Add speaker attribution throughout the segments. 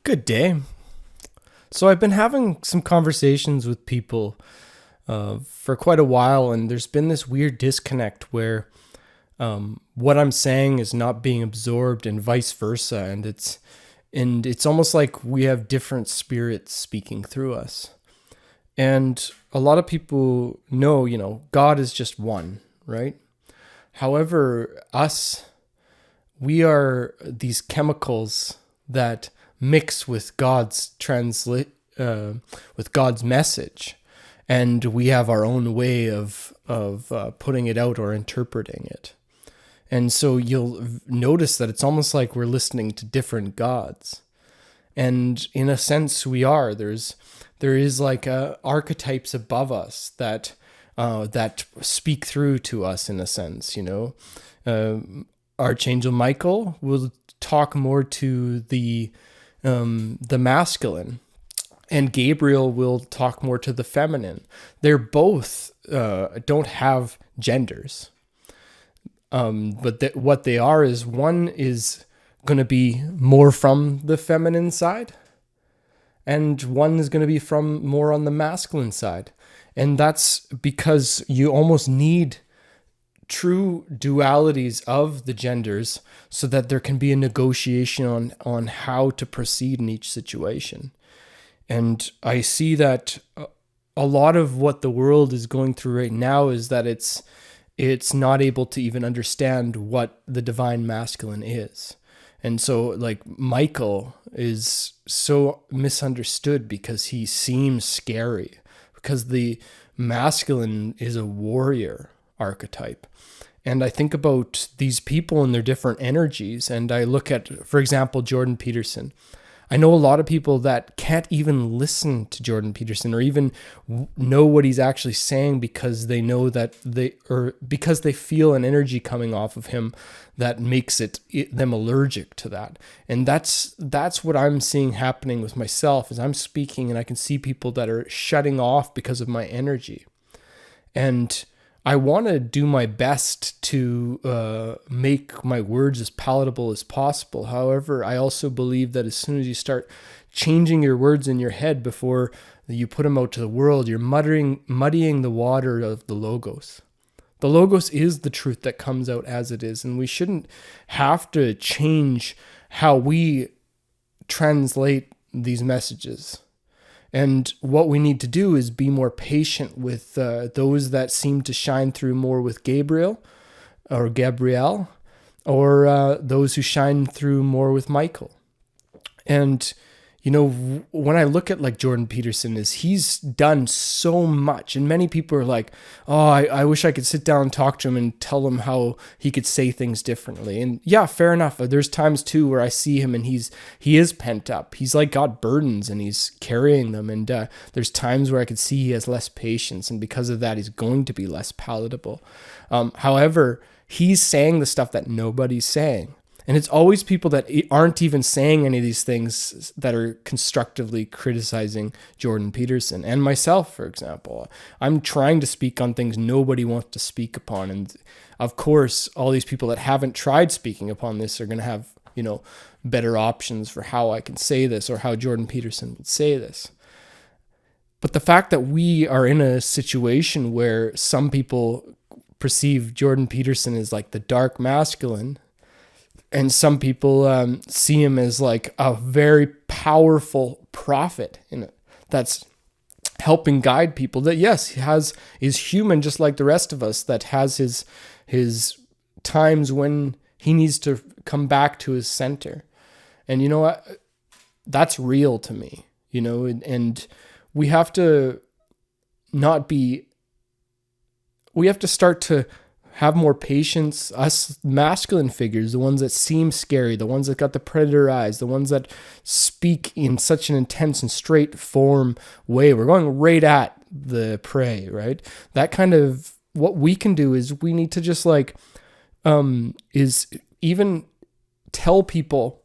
Speaker 1: Good day. So I've been having some conversations with people for quite a while, and there's been this weird disconnect where what I'm saying is not being absorbed, and vice versa, and it's almost like we have different spirits speaking through us. And a lot of people know, God is just one, right? However, we are these chemicals that mix with with God's message, and we have our own way of putting it out or interpreting it. And so you'll notice that it's almost like we're listening to different gods. And in a sense, we are. There is like archetypes above us that speak through to us in a sense. Archangel Michael will talk more to the masculine, and Gabriel will talk more to the feminine. They're both don't have genders. But what they are is one is going to be more from the feminine side, and one is going to be from more on the masculine side. And that's because you almost need true dualities of the genders so that there can be a negotiation on how to proceed in each situation. And I see that a lot of what the world is going through right now is that it's not able to even understand what the divine masculine is. And so like Michael is so misunderstood because he seems scary, because the masculine is a warrior archetype. And I think about these people and their different energies, and I look at, for example, Jordan Peterson. I know a lot of people that can't even listen to Jordan Peterson or even know what he's actually saying because they know because they feel an energy coming off of him that makes them allergic to that. And that's what I'm seeing happening with myself as I'm speaking, and I can see people that are shutting off because of my energy. And I want to do my best to make my words as palatable as possible. However, I also believe that as soon as you start changing your words in your head before you put them out to the world, you're muddying the water of the Logos. The Logos is the truth that comes out as it is, and we shouldn't have to change how we translate these messages. And what we need to do is be more patient with those that seem to shine through more with Gabriel, or those who shine through more with Michael. And, when I look at like Jordan Peterson, he's done so much, and many people are like, oh, I wish I could sit down and talk to him and tell him how he could say things differently. And yeah, fair enough. There's times too where I see him and he is pent up. He's like got burdens and he's carrying them. And there's times where I could see he has less patience, and because of that, he's going to be less palatable. However, he's saying the stuff that nobody's saying. And it's always people that aren't even saying any of these things that are constructively criticizing Jordan Peterson and myself, for example. I'm trying to speak on things nobody wants to speak upon. And of course, all these people that haven't tried speaking upon this are going to have, better options for how I can say this or how Jordan Peterson would say this. But the fact that we are in a situation where some people perceive Jordan Peterson as like the dark masculine, and some people see him as like a very powerful prophet that's helping guide people. That yes, is human just like the rest of us. That has his times when he needs to come back to his center, and that's real to me. And we have to not be. We have to start to have more patience. Us masculine figures, the ones that seem scary, the ones that got the predator eyes, the ones that speak in such an intense and straight form way, we're going right at the prey, right? That kind of, what we can do is we need to just is even tell people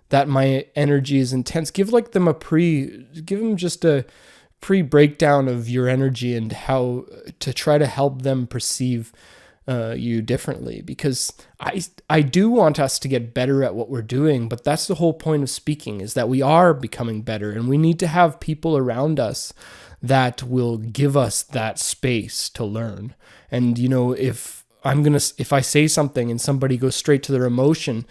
Speaker 1: that my energy is intense. Give them just a pre-breakdown of your energy and how to try to help them perceive you differently, because I do want us to get better at what we're doing, but that's the whole point of speaking, is that we are becoming better, and we need to have people around us that will give us that space to learn. And if I say something and somebody goes straight to their emotion,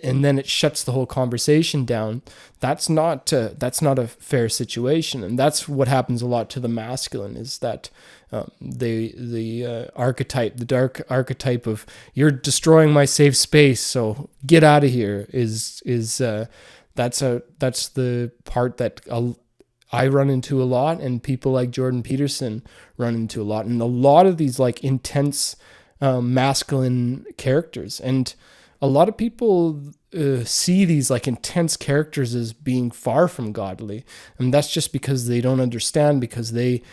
Speaker 1: and then it shuts the whole conversation down, that's not a fair situation. And that's what happens a lot to the masculine, is that the dark archetype of "you're destroying my safe space, so get out of here" is that's the part that I run into a lot, and people like Jordan Peterson run into a lot, and a lot of these like intense masculine characters. And a lot of people see these like intense characters as being far from godly, and that's just because they don't understand, because they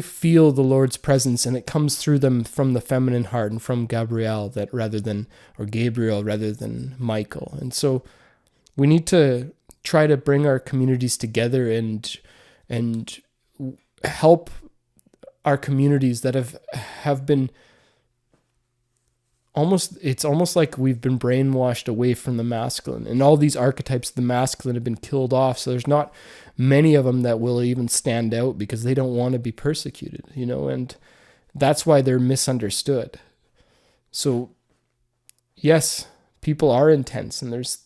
Speaker 1: feel the Lord's presence, and it comes through them from the feminine heart and from Gabriel rather than Michael. And so we need to try to bring our communities together and help our communities that have been it's almost like we've been brainwashed away from the masculine, and all these archetypes of the masculine have been killed off. So there's not many of them that will even stand out, because they don't want to be persecuted, and that's why they're misunderstood. So yes, people are intense, and there's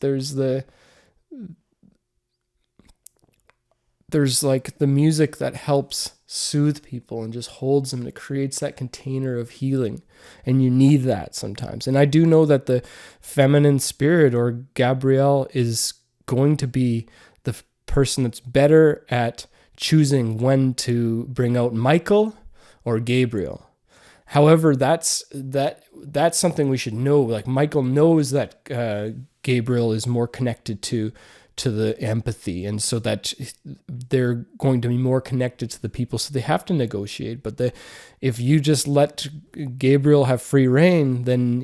Speaker 1: like the music that helps soothe people and just holds them. It creates that container of healing, and you need that sometimes. And I do know that the feminine spirit, or Gabriel, is going to be the person that's better at choosing when to bring out Michael or Gabriel. However, that's something we should know. Like, Michael knows that Gabriel is more connected to the empathy, and so that they're going to be more connected to the people, so they have to negotiate. But if you just let Gabriel have free reign, then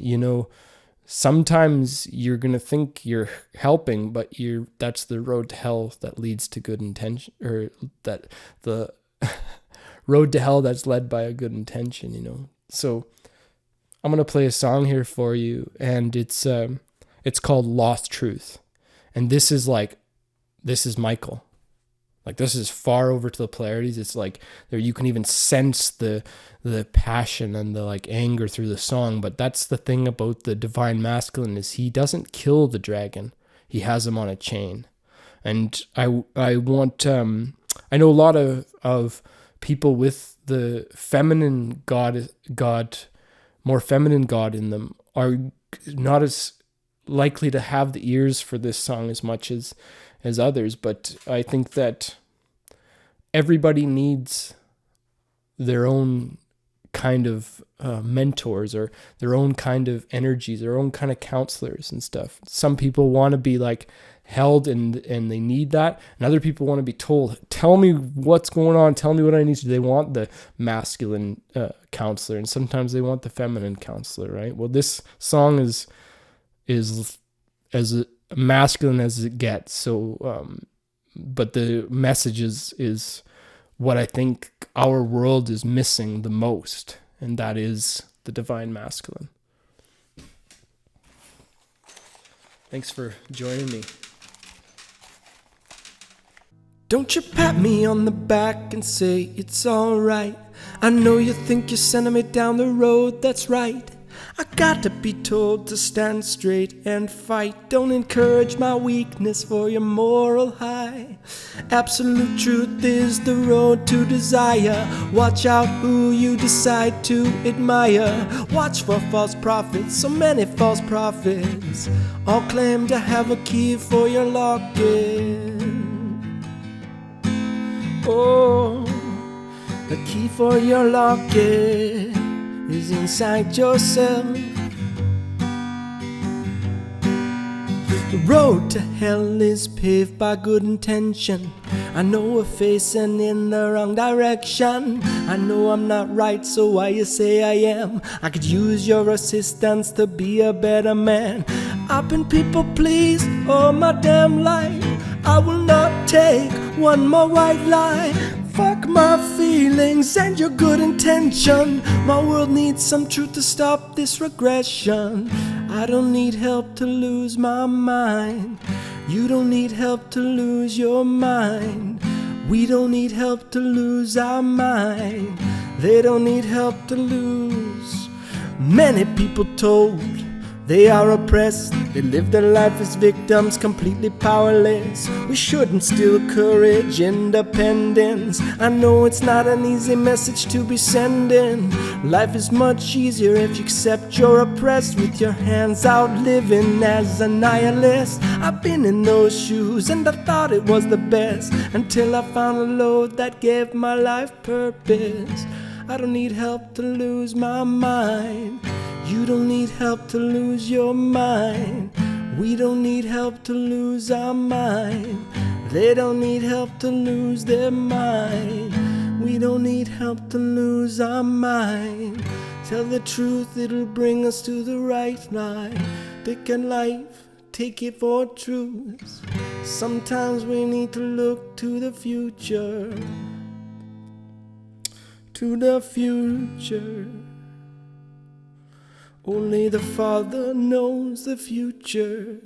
Speaker 1: sometimes you're going to think you're helping, but that's the road to hell that leads to good intention, or that the road to hell that's led by a good intention. So I'm going to play a song here for you, and it's called Lost Truth. And this is Michael. Like, this is far over to the polarities. It's like there, you can even sense the passion and the like anger through the song. But that's the thing about the divine masculine, is he doesn't kill the dragon. He has him on a chain. And I want I know a lot of people with the feminine God, more feminine God in them, are not as likely to have the ears for this song as much as others. But I think that everybody needs their own kind of mentors, or their own kind of energies, their own kind of counselors and stuff. Some people want to be like held and they need that, and other people want to be told, tell me what's going on, tell me what I need to do. They want the masculine counselor, and sometimes they want the feminine counselor, right? Well, this song is as masculine as it gets. So, but the message is what I think our world is missing the most, and that is the divine masculine. Thanks for joining me. Don't you pat me on the back and say it's alright. I know you think you're sending me down the road that's right. I got to be told to stand straight and fight. Don't encourage my weakness for your moral high. Absolute truth is the road to desire. Watch out who you decide to admire. Watch for false prophets, so many false prophets, all claim to have a key for your locket. Oh, the key for your locket is inside yourself. The road to hell is paved by good intention. I know we're facing in the wrong direction. I know I'm not right, so why you say I am? I could use your assistance to be a better man. I've been people pleased all my damn life. I will not take one more white lie. Fuck my feelings and your good intention. My world needs some truth to stop this regression. I don't need help to lose my mind. You don't need help to lose your mind. We don't need help to lose our mind. They don't need help to lose. Many people told they are oppressed. They live their life as victims, completely powerless. We should instill courage, independence. I know it's not an easy message to be sending. Life is much easier if you accept you're oppressed, with your hands out living as a nihilist. I've been in those shoes and I thought it was the best, until I found a load that gave my life purpose. I don't need help to lose my mind. You don't need help to lose your mind. We don't need help to lose our mind. They don't need help to lose their mind. We don't need help to lose our mind. Tell the truth, it'll bring us to the right line. Pick a life, take it for truth. Sometimes we need to look to the future. To the future. Only the Father knows the future.